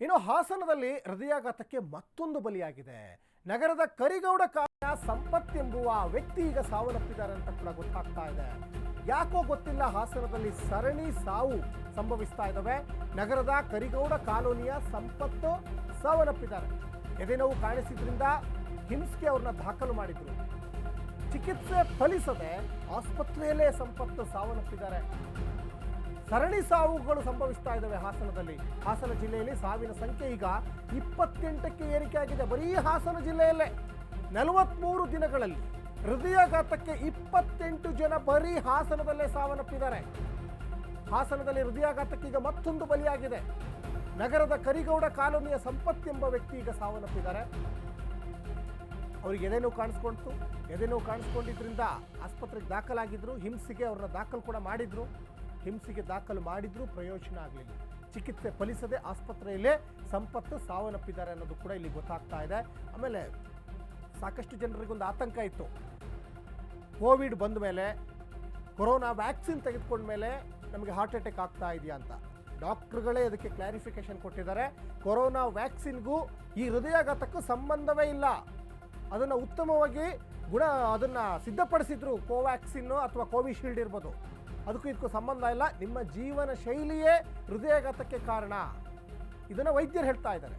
ಇನ್ನು ಹಾಸನದಲ್ಲಿ ಹೃದಯಾಘಾತಕ್ಕೆ ಮತ್ತೊಂದು ಬಲಿಯಾಗಿದೆ. ನಗರದ ಕರಿಗೌಡ ಕಾಲೋನಿಯ ಸಂಪತ್ ಎಂಬುವ ವ್ಯಕ್ತಿ ಈಗ ಸಾವನ್ನಪ್ಪಿದ್ದಾರೆ ಅಂತ ಕೂಡ ಗೊತ್ತಾಗ್ತಾ ಇದೆ. ಯಾಕೋ ಗೊತ್ತಿಲ್ಲ, ಹಾಸನದಲ್ಲಿ ಸರಣಿ ಸಾವು ಸಂಭವಿಸ್ತಾ ಇದ್ದಾವೆ. ನಗರದ ಕರಿಗೌಡ ಕಾಲೋನಿಯ ಸಂಪತ್ತು ಸಾವನ್ನಪ್ಪಿದ್ದಾರೆ. ಎದೆನೋವು ಕಾಣಿಸಿದ್ರಿಂದ ಹಿಮ್ಸ್ಗೆ ಅವ್ರನ್ನ ದಾಖಲು ಮಾಡಿದ್ರು. ಚಿಕಿತ್ಸೆ ಫಲಿಸದೆ ಆಸ್ಪತ್ರೆಯಲ್ಲೇ ಸಂಪತ್ತು ಸಾವನ್ನಪ್ಪಿದ್ದಾರೆ. ಸರಣಿ ಸಾವುಗಳು ಸಂಭವಿಸ್ತಾ ಇದ್ದಾವೆ ಹಾಸನದಲ್ಲಿ. ಹಾಸನ ಜಿಲ್ಲೆಯಲ್ಲಿ ಸಾವಿನ ಸಂಖ್ಯೆ ಈಗ 28ಕ್ಕೆ ಏರಿಕೆಯಾಗಿದೆ. ಬರೀ ಹಾಸನ ಜಿಲ್ಲೆಯಲ್ಲೇ 43 ದಿನಗಳಲ್ಲಿ ಹೃದಯಾಘಾತಕ್ಕೆ 28 ಜನ ಬರೀ ಹಾಸನದಲ್ಲೇ ಸಾವನ್ನಪ್ಪಿದ್ದಾರೆ. ಹಾಸನದಲ್ಲಿ ಹೃದಯಾಘಾತಕ್ಕೆ ಈಗ ಮತ್ತೊಂದು ಬಲಿಯಾಗಿದೆ. ನಗರದ ಕರಿಗೌಡ ಕಾಲೋನಿಯ ಸಂಪತ್ ಎಂಬ ವ್ಯಕ್ತಿ ಈಗ ಸಾವನ್ನಪ್ಪಿದ್ದಾರೆ. ಅವರಿಗೆ ಎದೆನೋವು ಕಾಣಿಸ್ಕೊಳ್ತು. ಎದೆನೋವು ಕಾಣಿಸ್ಕೊಂಡಿದ್ರಿಂದ ಆಸ್ಪತ್ರೆಗೆ ದಾಖಲಾಗಿದ್ರು. ಹಿಮ್ಸ್ಗೆ ಅವ್ರನ್ನ ದಾಖಲು ಕೂಡ ಮಾಡಿದ್ರು. ಹಿಮ್ಸ್ಗೆ ದಾಖಲು ಮಾಡಿದ್ರು, ಪ್ರಯೋಜನ ಆಗಲಿಲ್ಲ. ಚಿಕಿತ್ಸೆ ಫಲಿಸದೆ ಆಸ್ಪತ್ರೆಯಲ್ಲೇ ಸಂಪತ್ತು ಸಾವನ್ನಪ್ಪಿದ್ದಾರೆ ಅನ್ನೋದು ಕೂಡ ಇಲ್ಲಿ ಗೊತ್ತಾಗ್ತಾ ಇದೆ. ಆಮೇಲೆ ಸಾಕಷ್ಟು ಜನರಿಗೊಂದು ಆತಂಕ ಇತ್ತು. ಕೋವಿಡ್ ಬಂದ ಮೇಲೆ, ಕೊರೋನಾ ವ್ಯಾಕ್ಸಿನ್ ತೆಗೆದುಕೊಂಡ ಮೇಲೆ ನಮಗೆ ಹಾರ್ಟ್ ಅಟ್ಯಾಕ್ ಆಗ್ತಾ ಇದೆಯಾ ಅಂತ ಡಾಕ್ಟರ್ಗಳೇ ಅದಕ್ಕೆ ಕ್ಲಾರಿಫಿಕೇಶನ್ ಕೊಟ್ಟಿದ್ದಾರೆ. ಕೊರೋನಾ ವ್ಯಾಕ್ಸಿನ್ಗೂ ಈ ಹೃದಯಾಘಾತಕ್ಕೂ ಸಂಬಂಧವೇ ಇಲ್ಲ. ಅದನ್ನು ಉತ್ತಮವಾಗಿ ಅದನ್ನು ಸಿದ್ಧಪಡಿಸಿದ್ರು. ಕೋವ್ಯಾಕ್ಸಿನ್ ಅಥವಾ ಕೋವಿಶೀಲ್ಡ್ ಇರ್ಬೋದು, ಅದಕ್ಕೂ ಇದಕ್ಕೂ ಸಂಬಂಧ ಇಲ್ಲ. ನಿಮ್ಮ ಜೀವನ ಶೈಲಿಯೇ ಹೃದಯಾಘಾತಕ್ಕೆ ಕಾರಣ, ಇದನ್ನು ವೈದ್ಯರು ಹೇಳ್ತಾ ಇದ್ದಾರೆ.